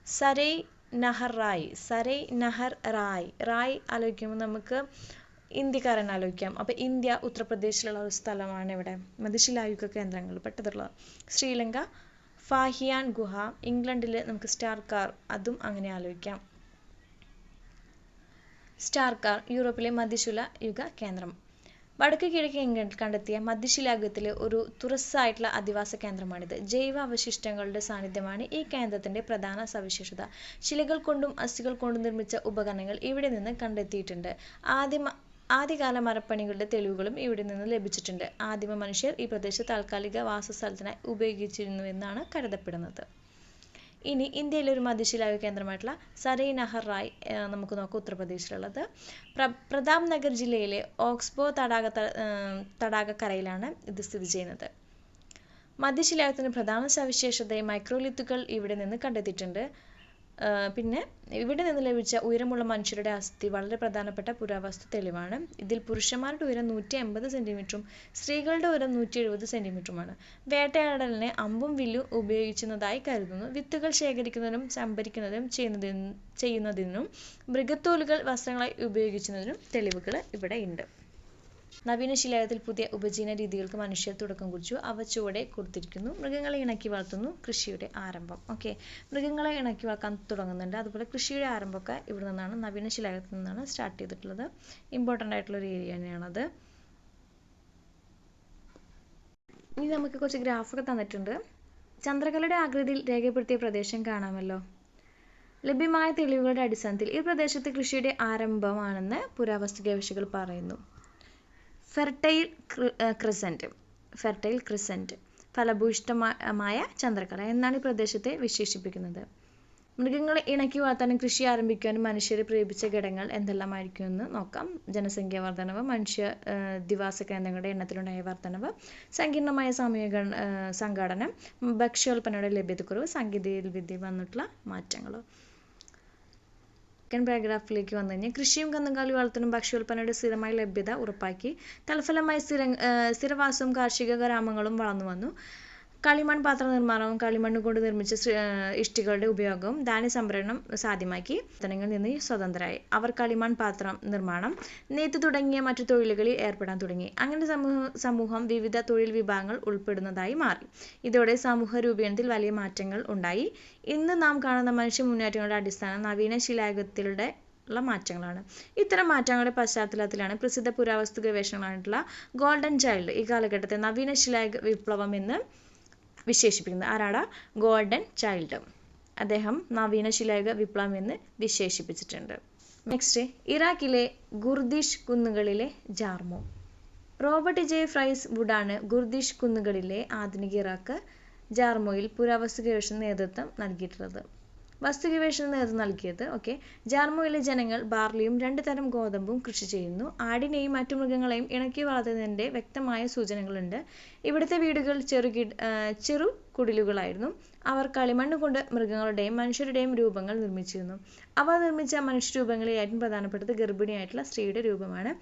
സരൈ നഹർ റായ് ആലോചിക്കുമ്പോൾ നമുക്ക് ഇന്ത്യക്കാരൻ ആലോചിക്കാം. അപ്പോൾ ഇന്ത്യ, ഉത്തർപ്രദേശിലുള്ള ഒരു സ്ഥലമാണ് ഇവിടെ മധ്യശിലായുഗ കേന്ദ്രങ്ങൾ പെട്ടതുള്ളത്. ശ്രീലങ്ക, ഫാഹിയാൻ ഗുഹ, ഇംഗ്ലണ്ടിൽ നമുക്ക് സ്റ്റാർ കാർ, അതും അങ്ങനെ ആലോചിക്കാം. സ്റ്റാർ കാർ യൂറോപ്പിലെ മധ്യശിലായുഗ കേന്ദ്രം. വടക്ക് കിഴക്ക് ഇംഗ്ലണ്ടിൽ കണ്ടെത്തിയ മധ്യശിലായുഗത്തിലെ ഒരു തുറസ്സായിട്ടുള്ള അധിവാസ കേന്ദ്രമാണിത്. ജൈവ അവശിഷ്ടങ്ങളുടെ സാന്നിധ്യമാണ് ഈ കേന്ദ്രത്തിന്റെ പ്രധാന സവിശേഷത. ശിലകൾ കൊണ്ടും അസ്ഥികൾ കൊണ്ടും നിർമ്മിച്ച ഉപകരണങ്ങൾ ഇവിടെ നിന്ന് കണ്ടെത്തിയിട്ടുണ്ട്. ആദ്യകാല മരപ്പണികളുടെ തെളിവുകളും ഇവിടെ നിന്ന് ലഭിച്ചിട്ടുണ്ട്. ആദിമ മനുഷ്യർ ഈ പ്രദേശത്ത് താൽക്കാലിക വാസസ്ഥലത്തിനായി ഉപയോഗിച്ചിരുന്നുവെന്നാണ് കരുതപ്പെടുന്നത്. ഇനി ഇന്ത്യയിലെ ഒരു മധ്യശിലായുഗ കേന്ദ്രമായിട്ടുള്ള സരൈ നഹർ റായ് നമുക്ക് നോക്കാം, ഉത്തർപ്രദേശിലുള്ളത്. പ്രതാപ് നഗർ ജില്ലയിലെ ഓക്സ്ബോ തടാകക്കരയിലാണ് ഇത് സ്ഥിതി ചെയ്യുന്നത്. മധ്യശിലായുഗത്തിന് പ്രധാന സവിശേഷതയെ മൈക്രോലിത്തുകൾ ഇവിടെ നിന്ന് കണ്ടെത്തിയിട്ടുണ്ട്. പിന്നെ ഇവിടെ നിന്ന് ലഭിച്ച ഉയരമുള്ള മനുഷ്യരുടെ അസ്ഥി വളരെ പ്രധാനപ്പെട്ട പുരാവസ്തു തെളിവാണ്. ഇതിൽ പുരുഷന്മാരുടെ ഉയരം 180 സെന്റിമീറ്ററും സ്ത്രീകളുടെ ഉയരം 170 സെന്റിമീറ്ററുമാണ്. വേട്ടയാടലിന് അമ്പും വില്ലും ഉപയോഗിക്കുന്നതായി കരുതുന്നു. വിത്തുകൾ ശേഖരിക്കുന്നതിനും സംഭരിക്കുന്നതും ചെയ്യുന്നതിനും മൃഗത്തോലുകൾ വസ്ത്രങ്ങളായി ഉപയോഗിക്കുന്നതിനും തെളിവുകൾ ഇവിടെ ഉണ്ട്. നവീന ശിലായുഗത്തിൽ പുതിയ ഉപജീവന രീതികൾക്ക് മനുഷ്യർ തുടക്കം കുറിച്ചു. അവ ചുവടെ കൊടുത്തിരിക്കുന്നു. മൃഗങ്ങളെ ഇണക്കി വളർത്തുന്നു. കൃഷിയുടെ ആരംഭം. ഓക്കെ, മൃഗങ്ങളെ ഇണക്കി വളർത്താൻ തുടങ്ങുന്നുണ്ട്. അതുപോലെ കൃഷിയുടെ ആരംഭമൊക്കെ ഇവിടെ നിന്നാണ്, നവീന ശിലായുഗത്തിൽ നിന്നാണ് സ്റ്റാർട്ട് ചെയ്തിട്ടുള്ളത്. ഇമ്പോർട്ടൻ്റ് ആയിട്ടുള്ള ഒരു ഏരിയ തന്നെയാണത്. ഇനി നമുക്ക് കുറച്ച് ഗ്രാഫൊക്കെ തന്നിട്ടുണ്ട്. ചന്ദ്രകലയുടെ ആകൃതിയിൽ രേഖപ്പെടുത്തിയ പ്രദേശം കാണാമല്ലോ. ലഭ്യമായ തെളിവുകളുടെ അടിസ്ഥാനത്തിൽ ഈ പ്രദേശത്ത് കൃഷിയുടെ ആരംഭമാണെന്ന് പുരാവസ്തു ഗവേഷകർ പറയുന്നു. ഫെർട്ടൈൽ ക്രിസന്റ് ഫലഭൂയിഷ്ഠമായ ചന്ദ്രകല എന്നാണ് ഈ പ്രദേശത്തെ വിശേഷിപ്പിക്കുന്നത്. മൃഗങ്ങളെ ഇണക്കി വളർത്താനും കൃഷി ആരംഭിക്കാനും മനുഷ്യരെ പ്രേരിപ്പിച്ച ഘടകങ്ങൾ എന്തെല്ലാമായിരിക്കുമെന്ന് നോക്കാം. ജനസംഖ്യാ വർധനവ്, അധിവാസ കേന്ദ്രങ്ങളുടെ എണ്ണത്തിലുണ്ടായ വർധനവ്, സങ്കീർണമായ സാമൂഹിക സംഘടനം, ഭക്ഷ്യോൽപ്പന്നങ്ങളുടെ ലഭ്യതക്കുറവ്, സാങ്കേതിക വിദ്യ വന്നിട്ടുള്ള മാറ്റങ്ങൾ. സെക്കൻഡ് പാരഗ്രാഫിലേക്ക് വന്നു കഴിഞ്ഞാൽ കൃഷിയും കന്നുകാലി വളർത്തലും ഭക്ഷ്യോൽപ്പന്നങ്ങളുടെ സ്ഥിരമായ ലഭ്യത ഉറപ്പാക്കി. തൽഫലമായി സ്ഥിരവാസവും കാർഷിക ഗ്രാമങ്ങളും വളർന്നു വന്നു. കളിമൺ പാത്ര നിർമ്മാണവും കളിമണ്ണ് കൊണ്ട് നിർമ്മിച്ച ഇഷ്ടികളുടെ ഉപയോഗവും ധാന്യ സംഭരണം സാധ്യമാക്കി പ്രവർത്തനങ്ങളിൽ നിന്ന് സ്വതന്ത്രരായി. അവർ കളിമൺ പാത്രം നിർമ്മാണം, നെയ്ത്ത് തുടങ്ങിയ മറ്റു തൊഴിലുകളിൽ ഏർപ്പെടാൻ തുടങ്ങി. അങ്ങനെ സമൂഹം വിവിധ തൊഴിൽ വിഭാഗങ്ങൾ ഉൾപ്പെടുന്നതായി മാറി. ഇതോടെ സമൂഹ രൂപീകരണത്തിൽ വലിയ മാറ്റങ്ങൾ ഉണ്ടായി. ഇന്ന് നാം കാണുന്ന മനുഷ്യ മുന്നേറ്റങ്ങളുടെ അടിസ്ഥാനം നവീന ശിലായുഗത്തിലൂടെ ഉള്ള മാറ്റങ്ങളാണ്. ഇത്തരം മാറ്റങ്ങളുടെ പശ്ചാത്തലത്തിലാണ് പ്രസിദ്ധ പുരാവസ്തു ഗവേഷണങ്ങളായിട്ടുള്ള ഗോൾഡൻ ചൈൽഡ് ഈ കാലഘട്ടത്തെ നവീന ശിലായുഗ വിപ്ലവം എന്ന് വിശേഷിപ്പിക്കുന്നത്. ആരാടാ? Golden child. അദ്ദേഹം നവീന ശിലായുഗ വിപ്ലവം എന്ന് വിശേഷിപ്പിച്ചിട്ടുണ്ട്. നെക്സ്റ്റ്, ഇറാഖിലെ ഗുർദിഷ് കുന്നുകളിലെ ജാർമോ. റോബർട്ട് ജെ ഫ്രൈസ് വുഡാണ് ഗുർദിഷ് കുന്നുകളിലെ ആധുനിക ഇറാഖ് ജാർമോയിൽ പുരാവസ്തു ഗവേഷണ നേതൃത്വം നൽകിയിട്ടുള്ളത്. ഓക്കെ. ജാർമോയിലെ ജനങ്ങൾ ബാർലിയും 2 തരം ഗോതമ്പും കൃഷി ചെയ്യുന്നു. ആടിനെയും മറ്റു മൃഗങ്ങളെയും ഇണക്കി വളർത്തുന്നതിൻ്റെ വ്യക്തമായ സൂചനകളുണ്ട്. ഇവിടുത്തെ വീടുകൾ ചെറു കുടിലുകളായിരുന്നു. അവർ കളിമണ്ണ് കൊണ്ട് മൃഗങ്ങളുടെയും മനുഷ്യരുടെയും രൂപങ്ങൾ നിർമ്മിച്ചിരുന്നു. അവ നിർമ്മിച്ച മനുഷ്യരൂപങ്ങളിൽ ഏറ്റവും പ്രധാനപ്പെട്ടത് ഗർഭിണിയായിട്ടുള്ള സ്ത്രീയുടെ രൂപമാണ്.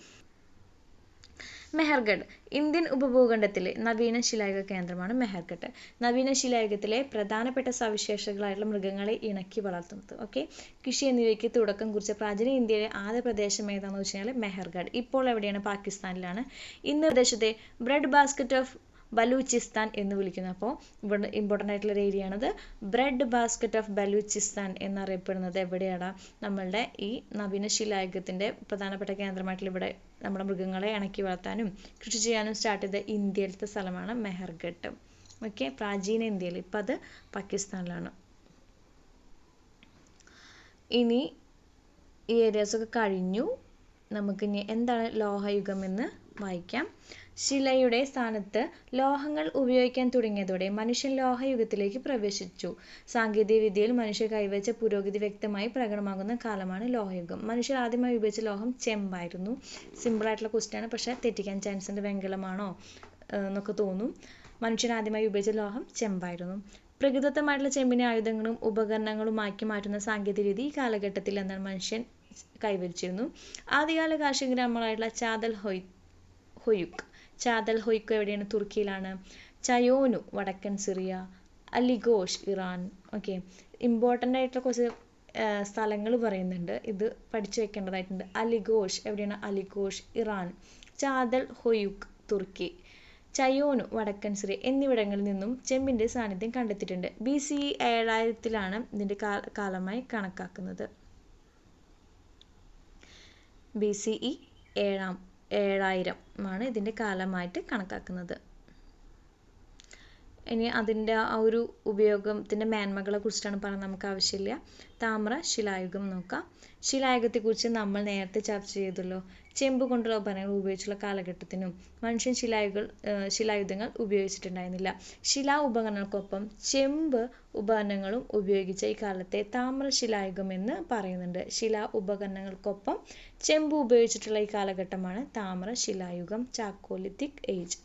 മെഹർഗഡ് ഇന്ത്യൻ ഉപഭൂഖണ്ഡത്തിലെ നവീന ശിലായുഗ കേന്ദ്രമാണ് മെഹർഗഡ്. നവീന ശിലായുഗത്തിലെ പ്രധാനപ്പെട്ട സവിശേഷതകളായിട്ടുള്ള മൃഗങ്ങളെ ഇണക്കി വളർത്തുന്നത്. ഓക്കെ. കൃഷി എന്നിവയ്ക്ക് തുടക്കം കുറിച്ച പ്രാചീന ഇന്ത്യയിലെ ആദ്യ പ്രദേശം ഏതാണെന്ന് വെച്ച് കഴിഞ്ഞാൽ മെഹർഗഡ്. ഇപ്പോൾ എവിടെയാണ്? പാകിസ്ഥാനിലാണ്. ഇന്ന് പ്രദേശത്തെ ബ്രെഡ് ബാസ്ക്കറ്റ് ഓഫ് ബലൂചിസ്ഥാൻ എന്ന് വിളിക്കുന്നു. അപ്പോൾ ഇവിടെ ഇമ്പോർട്ടൻ്റ് ആയിട്ടുള്ള ഒരു ഏരിയ ആണത്. ബ്രെഡ് ബാസ്ക്കറ്റ് ഓഫ് ബലൂചിസ്ഥാൻ എന്നറിയപ്പെടുന്നത് എവിടെയാണ്? നമ്മളുടെ ഈ നവീന ശിലായുഗത്തിൻ്റെ പ്രധാനപ്പെട്ട കേന്ദ്രമായിട്ടുള്ള ഇവിടെ നമ്മുടെ മൃഗങ്ങളെ ഇണക്കി വളർത്താനും കൃഷി ചെയ്യാനും സ്റ്റാർട്ട് ചെയ്ത ഇന്ത്യയിലത്തെ സ്ഥലമാണ് മെഹർഗഡ്. ഓക്കെ. പ്രാചീന ഇന്ത്യയിൽ. ഇപ്പം അത് പാകിസ്ഥാനിലാണ്. ഇനി ഈ ഏരിയാസൊക്കെ കഴിഞ്ഞു. നമുക്കിനി എന്താണ് ലോഹയുഗം എന്ന് വായിക്കാം. ശിലയുടെ സ്ഥാനത്ത് ലോഹങ്ങൾ ഉപയോഗിക്കാൻ തുടങ്ങിയതോടെ മനുഷ്യൻ ലോഹയുഗത്തിലേക്ക് പ്രവേശിച്ചു. സാങ്കേതിക വിദ്യയിൽ മനുഷ്യർ കൈവച്ച പുരോഗതി വ്യക്തമായി പ്രകടമാകുന്ന കാലമാണ് ലോഹയുഗം. മനുഷ്യർ ആദ്യമായി ഉപയോഗിച്ച ലോഹം ചെമ്പായിരുന്നു. സിമ്പിളായിട്ടുള്ള ക്വസ്റ്റ്യൻ ആണ്, പക്ഷേ തെറ്റിക്കാൻ ചാൻസ് ഉണ്ട്. വെങ്കലമാണോ എന്നൊക്കെ തോന്നും. മനുഷ്യൻ ആദ്യമായി ഉപയോഗിച്ച ലോഹം ചെമ്പായിരുന്നു. പ്രകൃതിദത്തമായിട്ടുള്ള ചെമ്പിനെ ആയുധങ്ങളും ഉപകരണങ്ങളുമാക്കി മാറ്റുന്ന സാങ്കേതിക വിദ്യ ഈ കാലഘട്ടത്തിൽ എന്താണ് മനുഷ്യൻ കൈവരിച്ചിരുന്നു. ആദ്യകാല കാർഷിക ഗ്രാമങ്ങളായിട്ടുള്ള ചാദൽ ഹൊയ്ക്ക് എവിടെയാണ്? തുർക്കിയിലാണ്. ചയോനു വടക്കൻ സിറിയ, അലിഗോഷ് ഇറാൻ. ഓക്കെ. ഇമ്പോർട്ടൻ്റ് ആയിട്ടുള്ള കുറച്ച് സ്ഥലങ്ങൾ പറയുന്നുണ്ട്, ഇത് പഠിച്ചു വെക്കേണ്ടതായിട്ടുണ്ട്. അലിഗോഷ് എവിടെയാണ്? അലിഗോഷ് ഇറാൻ. ചാദൽ ഹൊയ്ക്ക് തുർക്കി, ചയോനു വടക്കൻ സിറിയ എന്നിവിടങ്ങളിൽ നിന്നും ചെമ്പിൻ്റെ സാന്നിധ്യം കണ്ടെത്തിയിട്ടുണ്ട്. BCE 7000 ഇതിൻ്റെ കാലമായി കണക്കാക്കുന്നത്. BCE 7000 ഇതിൻ്റെ കാലമായിട്ട് കണക്കാക്കുന്നത്. ഇനി അതിൻ്റെ ആ ഒരു ഉപയോഗത്തിൻ്റെ മേന്മകളെ കുറിച്ചിട്ടാണ് പറയാൻ നമുക്ക് ആവശ്യമില്ല. താമ്ര ശിലായുഗം നോക്കാം. ശിലായുഗത്തെക്കുറിച്ച് നമ്മൾ നേരത്തെ ചർച്ച ചെയ്തല്ലോ. ചെമ്പ് കൊണ്ടുള്ള ഉപകരണങ്ങൾ ഉപയോഗിച്ചുള്ള കാലഘട്ടത്തിനും മനുഷ്യൻ ശിലായുധങ്ങൾ ഉപയോഗിച്ചിട്ടുണ്ടായിരുന്നില്ല. ശിലാ ഉപകരണങ്ങൾക്കൊപ്പം ചെമ്പ് ഉപകരണങ്ങളും ഉപയോഗിച്ച ഈ കാലത്തെ താമ്ര ശിലായുഗം എന്ന് പറയുന്നുണ്ട്. ശിലാ ഉപകരണങ്ങൾക്കൊപ്പം ചെമ്പ് ഉപയോഗിച്ചിട്ടുള്ള ഈ കാലഘട്ടമാണ് താമ്ര ശിലായുഗം, ചാക്കോലിത്തിക് ഏജ്.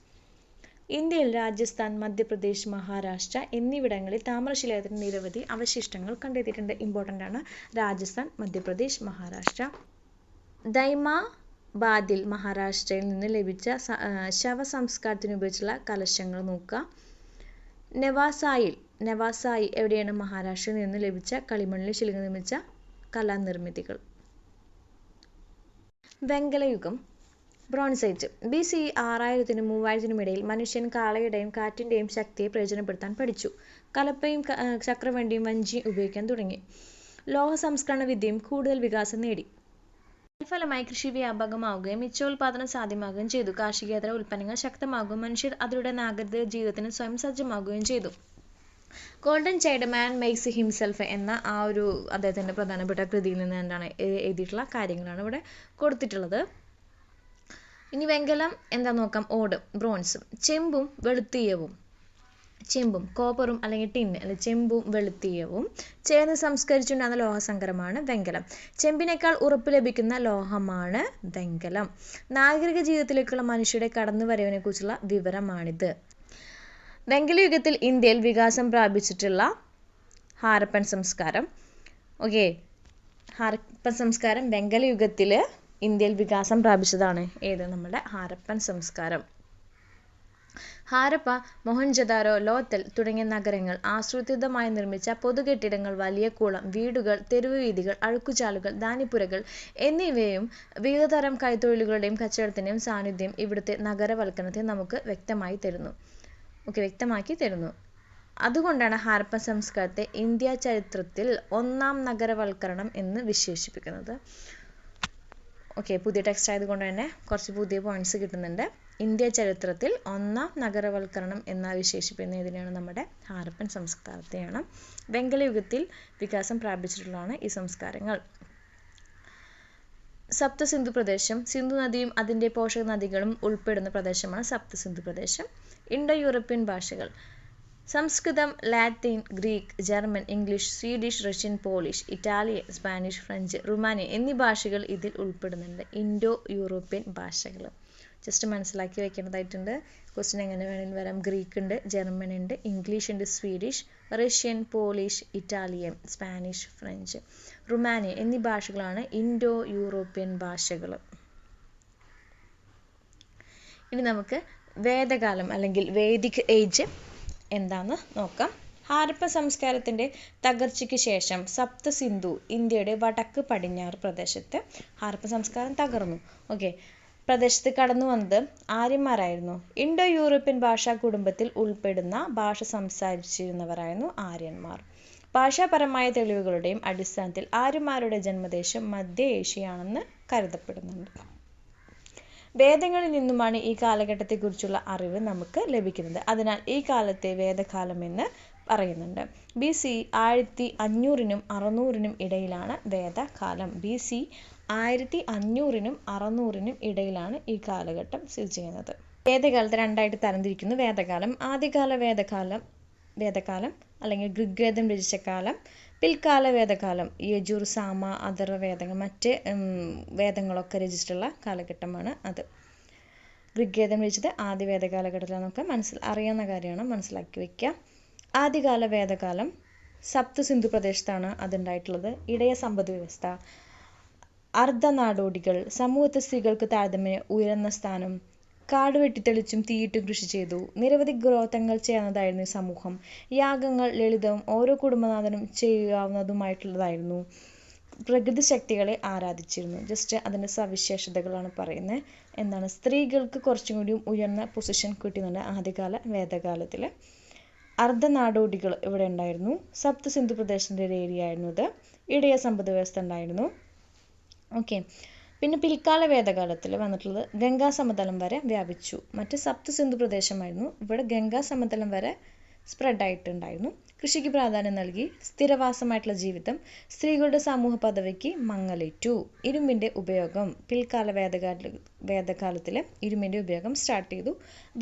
ഇന്ത്യയിൽ രാജസ്ഥാൻ, മധ്യപ്രദേശ്, മഹാരാഷ്ട്ര എന്നിവിടങ്ങളിൽ താമ്രശിലായുഗത്തിന് നിരവധി അവശിഷ്ടങ്ങൾ കണ്ടെത്തിയിട്ടുണ്ട്. ഇമ്പോർട്ടൻ്റ് ആണ്. രാജസ്ഥാൻ, മധ്യപ്രദേശ്, മഹാരാഷ്ട്ര. ദൈമാബാദിൽ മഹാരാഷ്ട്രയിൽ നിന്ന് ലഭിച്ച ശവസംസ്കാരത്തിന് ഉപയോഗിച്ചുള്ള കലശങ്ങൾ നോക്കുക. നെവാസായി എവിടെയാണ്? മഹാരാഷ്ട്രയിൽ നിന്ന് ലഭിച്ച കളിമണ്ണിൽ ശില നിർമ്മിച്ച കലാനിർമ്മിതികൾ. വെങ്കലയുഗം, ബ്രോൺസ് ഏജ്. BCE 6000-നും 3000-നും ഇടയിൽ മനുഷ്യൻ കാളയുടെയും കാറ്റിൻ്റെയും ശക്തിയെ പ്രയോജനപ്പെടുത്താൻ പഠിച്ചു. കലപ്പയും ചക്രവണ്ടിയും വഞ്ചിയും ഉപയോഗിക്കാൻ തുടങ്ങി. ലോഹ സംസ്കരണ വിദ്യയും കൂടുതൽ വികാസം നേടി. ഫലമായി കൃഷി വ്യാപകമാവുകയും മിച്ചോൽപാദനം സാധ്യമാവുകയും ചെയ്തു. കാർഷികേതര ഉൽപ്പന്നങ്ങൾ ശക്തമാകുകയും മനുഷ്യർ അവരുടെ നാഗരിക ജീവിതത്തിന് സ്വയം സജ്ജമാകുകയും ചെയ്തു. ഗോൾഡൻ ചൈൽഡ് മാൻ മേക്സ് ഹിംസെൽഫ് എന്ന ആ ഒരു അദ്ദേഹത്തിൻ്റെ പ്രധാനപ്പെട്ട കൃതിയിൽ നിന്ന് എന്താണ് എഴുതിയിട്ടുള്ള കാര്യങ്ങളാണ് ഇവിടെ കൊടുത്തിട്ടുള്ളത്. ഇനി വെങ്കലം എന്താ നോക്കാം. ഓട്, ബ്രോൺസ്. ചെമ്പും വെളുത്തീയവും, ചെമ്പും കോപ്പറും അല്ലെങ്കിൽ ടിൻ അല്ലെ ചെമ്പും വെളുത്തീയവും ചേർന്ന് സംസ്കരിച്ചുണ്ടാകുന്ന ലോഹസങ്കരമാണ് വെങ്കലം. ചെമ്പിനേക്കാൾ ഉറപ്പ് ലഭിക്കുന്ന ലോഹമാണ് വെങ്കലം. നാഗരിക ജീവിതത്തിലേക്കുള്ള മനുഷ്യരുടെ കടന്നുവരവിനെ കുറിച്ചുള്ള വിവരമാണിത്. വെങ്കലയുഗത്തിൽ ഇന്ത്യയിൽ വികാസം പ്രാപിച്ചിട്ടുള്ള ഹാരപ്പൻ സംസ്കാരം. ഓക്കെ. ഹാരപ്പൻ സംസ്കാരം വെങ്കലയുഗത്തിൽ ഇന്ത്യയിൽ വികാസം പ്രാപിച്ചതാണ്. ഏത്? നമ്മുടെ ഹാരപ്പൻ സംസ്കാരം. ഹാരപ്പ, മൊഹൻജദാരോ, ലോത്തൽ തുടങ്ങിയ നഗരങ്ങൾ ആസൂത്രിതമായി നിർമ്മിച്ച പൊതുകെട്ടിടങ്ങൾ, വലിയ കുളം, വീടുകൾ, തെരുവ് വീഥികൾ, അഴുക്കുചാലുകൾ, ധാന്യപ്പുരകൾ എന്നിവയും വിവിധതരം കൈത്തൊഴിലുകളുടെയും കച്ചവടത്തിൻ്റെയും സാന്നിധ്യം ഇവിടുത്തെ നഗരവൽക്കരണത്തെ നമുക്ക് വ്യക്തമാക്കി തരുന്നു. അതുകൊണ്ടാണ് ഹാരപ്പൻ സംസ്കാരത്തെ ഇന്ത്യ ചരിത്രത്തിൽ ഒന്നാം നഗരവൽക്കരണം എന്ന് വിശേഷിപ്പിക്കുന്നത്. പുതിയ ടെക്സ്റ്റ് ആയതുകൊണ്ട് തന്നെ കുറച്ച് പുതിയ പോയിന്റ്സ് കിട്ടുന്നുണ്ട്. ഇന്ത്യ ചരിത്രത്തിൽ ഒന്നാം നഗരവൽക്കരണം എന്ന വിശേഷിപ്പിക്കുന്ന ഇതിനെയാണ് നമ്മുടെ ഹാരപ്പൻ സംസ്കാരത്തെയാണ്. വെങ്കലയുഗത്തിൽ വികാസം പ്രാപിച്ചിട്ടുള്ളതാണ് ഈ സംസ്കാരങ്ങൾ. സപ്തസിന്ധു പ്രദേശം, സിന്ധു നദിയും അതിൻ്റെ പോഷക നദികളും ഉൾപ്പെടുന്ന പ്രദേശമാണ് സപ്തസിന്ധു പ്രദേശം. ഇൻഡോ യൂറോപ്യൻ ഭാഷകൾ: Samskritam, Latin, Greek, German, English, Swedish, Russian, Polish, Italian, Spanish, French, Rumanian എന്നീ ഭാഷകൾ ഇതിൽ ഉൾപ്പെടുന്നുണ്ട്. ഇൻഡോ യൂറോപ്യൻ ഭാഷകൾ ജസ്റ്റ് മനസ്സിലാക്കി വെക്കേണ്ടതായിട്ടുണ്ട്. ക്വസ്റ്റ്യൻ എങ്ങനെ വേണമെങ്കിലും വരാം. ഗ്രീക്ക് ഉണ്ട്, ജർമ്മൻ ഉണ്ട്, ഇംഗ്ലീഷ് ഉണ്ട്, Swedish, Russian, Polish, Italian, Spanish, French, Rumanian എന്നീ ഭാഷകളാണ് ഇൻഡോ യൂറോപ്യൻ ഭാഷകൾ. ഇനി നമുക്ക് വേദകാലം അല്ലെങ്കിൽ വേദിക് ഏജ് എന്താന്ന് നോക്കാം. ഹാരപ്പ സംസ്കാരത്തിൻ്റെ തകർച്ചയ്ക്ക് ശേഷം സപ്തസിന്ധു ഇന്ത്യയുടെ വടക്ക് പടിഞ്ഞാറ് പ്രദേശത്ത് ഹാരപ്പ സംസ്കാരം തകർന്നു. പ്രദേശത്ത് കടന്നു വന്നത് ആര്യന്മാരായിരുന്നു. ഇൻഡോ യൂറോപ്യൻ ഭാഷാ കുടുംബത്തിൽ ഉൾപ്പെടുന്ന ഭാഷ സംസാരിച്ചിരുന്നവരായിരുന്നു ആര്യന്മാർ. ഭാഷാപരമായ തെളിവുകളുടെയും അടിസ്ഥാനത്തിൽ ആര്യന്മാരുടെ ജന്മദേശം മധ്യ ഏഷ്യയാണെന്ന് കരുതപ്പെടുന്നുണ്ട്. വേദങ്ങളിൽ നിന്നുമാണ് ഈ കാലഘട്ടത്തെക്കുറിച്ചുള്ള അറിവ് നമുക്ക് ലഭിക്കുന്നത്. അതിനാൽ ഈ കാലത്തെ വേദകാലം എന്ന് പറയുന്നുണ്ട്. BC 1500-നും 600-നും ഇടയിലാണ് വേദകാലം. BC 1500-നും 600-നും ഇടയിലാണ് ഈ കാലഘട്ടം സ്ഥിതി ചെയ്യുന്നത്. വേദകാലത്തെ രണ്ടായിട്ട് തരംതിരിക്കുന്നു. വേദകാലം: ആദ്യകാല വേദകാലം അല്ലെങ്കിൽ ഋഗ്വേദം രചിച്ച കാലം. പിൽക്കാല വേദകാലം: യജുർ, സാമ, അഥർവ വേദങ്ങൾ, മറ്റ് വേദങ്ങളൊക്കെ രചിച്ചിട്ടുള്ള കാലഘട്ടമാണ് അത്. ഋഗ്വേദം രചിച്ചത് ആദ്യ വേദകാലഘട്ടത്തിലാണെന്നൊക്കെ അറിയാവുന്ന കാര്യമാണ്, മനസ്സിലാക്കി വയ്ക്കുക. ആദ്യകാല വേദകാലം സപ്തസിന്ധു പ്രദേശത്താണ് അതുണ്ടായിട്ടുള്ളത്. ഇടയ സമ്പദ് വ്യവസ്ഥ, അർദ്ധനാടോടികൾ, സമൂഹത്തെ സ്ത്രീകൾക്ക് താരതമ്യേന ഉയർന്ന സ്ഥാനം, കാട് വെട്ടിത്തെളിച്ചും തീയിട്ടും കൃഷി ചെയ്തു, നിരവധി ഗോത്രങ്ങൾ ചേർന്നതായിരുന്നു ഈ സമൂഹം, യാഗങ്ങൾ ലളിതവും ഓരോ കുടുംബനാഥനും ചെയ്യാവുന്നതുമായിട്ടുള്ളതായിരുന്നു, പ്രകൃതി ശക്തികളെ ആരാധിച്ചിരുന്നു. ജസ്റ്റ് അതിൻ്റെ സവിശേഷതകളാണ് പറയുന്നത്. എന്താണ്, സ്ത്രീകൾക്ക് കുറച്ചും കൂടി ഉയർന്ന പൊസിഷൻ കിട്ടുന്നുണ്ട് ആദ്യകാല വേദകാലത്തിൽ. അർദ്ധനാടോടികൾ ഇവിടെ ഉണ്ടായിരുന്നു. സപ്തസിന്ധു പ്രദേശത്തിൻ്റെ ഒരു ഏരിയ ആയിരുന്നു ഇത്. ഇടയ സമ്പദ് വ്യവസ്ഥ ഉണ്ടായിരുന്നു. പിന്നെ പിൽക്കാല വേദകാലത്തിൽ വന്നിട്ടുള്ളത് ഗംഗാ സമതലം വരെ വ്യാപിച്ചു. മറ്റ് സപ്തസിന്ധു പ്രദേശമായിരുന്നു. ഇവിടെ ഗംഗാ സമതലം വരെ സ്പ്രെഡ് ആയിട്ടുണ്ടായിരുന്നു. കൃഷിക്ക് പ്രാധാന്യം നൽകി. സ്ഥിരവാസമായിട്ടുള്ള ജീവിതം. സ്ത്രീകളുടെ സമൂഹ പദവിക്ക് മങ്ങലേറ്റു. ഇരുമ്പിൻ്റെ ഉപയോഗം പിൽക്കാല വേദകാലത്തിൽ ഇരുമ്പിൻ്റെ ഉപയോഗം സ്റ്റാർട്ട് ചെയ്തു.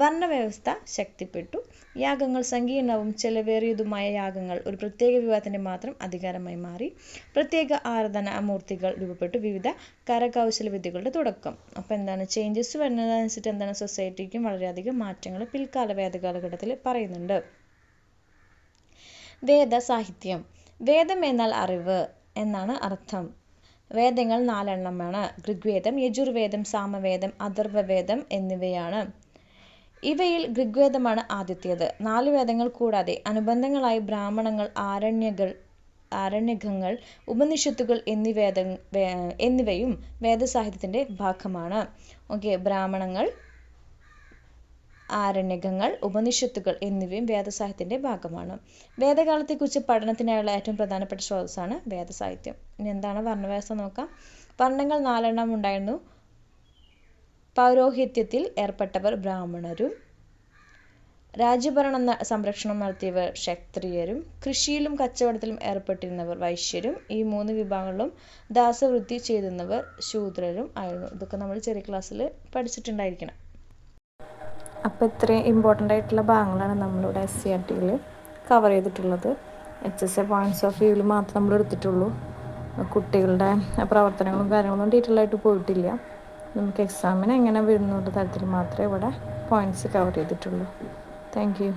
വർണ്ണവ്യവസ്ഥ ശക്തിപ്പെട്ടു. യാഗങ്ങൾ സങ്കീർണവും ചെലവേറിയതുമായ യാഗങ്ങൾ ഒരു പ്രത്യേക വിഭാഗത്തിൻ്റെ മാത്രം അധികാരമായി മാറി. പ്രത്യേക ആരാധനാമൂർത്തികൾ രൂപപ്പെട്ടു. വിവിധ കരകൗശല വിദ്യകളുടെ തുടക്കം. അപ്പോൾ എന്താണ്, ചേഞ്ചസ് വരുന്നതനുസരിച്ച് എന്താണ്, സൊസൈറ്റിക്കും വളരെയധികം മാറ്റങ്ങൾ പിൽക്കാല വേദകാലഘട്ടത്തിൽ പറയുന്നുണ്ട്. വേദസാഹിത്യം: വേദം എന്നാൽ അറിവ് എന്നാണ് അർത്ഥം. വേദങ്ങൾ 4 എണ്ണമാണ്. ഋഗ്വേദം, യജുർവേദം, സാമവേദം, അഥർവവേദം എന്നിവയാണ്. ഇവയിൽ ഋഗ്വേദമാണ് ആദ്യത്തേത്. 4 വേദങ്ങൾ കൂടാതെ അനുബന്ധങ്ങളായി ബ്രാഹ്മണങ്ങൾ, ആരണ്യകങ്ങൾ, ഉപനിഷത്തുകൾ എന്നിവയും വേദസാഹിത്യത്തിൻ്റെ ഭാഗമാണ്. ബ്രാഹ്മണങ്ങൾ, ആരണ്യകങ്ങൾ, ഉപനിഷത്തുകൾ എന്നിവയും വേദസാഹിത്യത്തിൻ്റെ ഭാഗമാണ്. വേദകാലത്തെക്കുറിച്ച് പഠനത്തിനായുള്ള ഏറ്റവും പ്രധാനപ്പെട്ട സ്രോതസ്സാണ് വേദസാഹിത്യം. ഇനി എന്താണ് വർണ്ണവ്യവസ്ഥ നോക്കാം. വർണ്ണങ്ങൾ 4 എണ്ണം ഉണ്ടായിരുന്നു. പൗരോഹിത്യത്തിൽ ഏർപ്പെട്ടവർ ബ്രാഹ്മണരും, രാജ്യഭരണ സംരക്ഷണം നടത്തിയവർ ക്ഷത്രിയരും, കൃഷിയിലും കച്ചവടത്തിലും ഏർപ്പെട്ടിരുന്നവർ വൈശ്യരും, ഈ 3 വിഭാഗങ്ങളിലും ദാസവൃത്തി ചെയ്തിരുന്നവർ ശൂദ്രരും ആയിരുന്നു. ഇതൊക്കെ നമ്മൾ ചെറിയ ക്ലാസ്സിൽ പഠിച്ചിട്ടുണ്ടായിരിക്കണം. അപ്പോൾ ഇത്രയും ഇമ്പോർട്ടൻ്റ് ആയിട്ടുള്ള ഭാഗങ്ങളാണ് നമ്മളിവിടെ SCERT-യിൽ കവർ ചെയ്തിട്ടുള്ളത്. HSA പോയിന്റ്സ് ഓഫ് വ്യൂവിൽ മാത്രം നമ്മൾ എടുത്തിട്ടുള്ളൂ. കുട്ടികളുടെ പ്രവർത്തനങ്ങളും കാര്യങ്ങളൊന്നും ഡീറ്റെയിൽ ആയിട്ട് പോയിട്ടില്ല. നമുക്ക് എക്സാമിന് എങ്ങനെ വരുന്നുള്ള തരത്തിൽ മാത്രമേ ഇവിടെ പോയിന്റ്സ് കവർ ചെയ്തിട്ടുള്ളൂ. Thank you.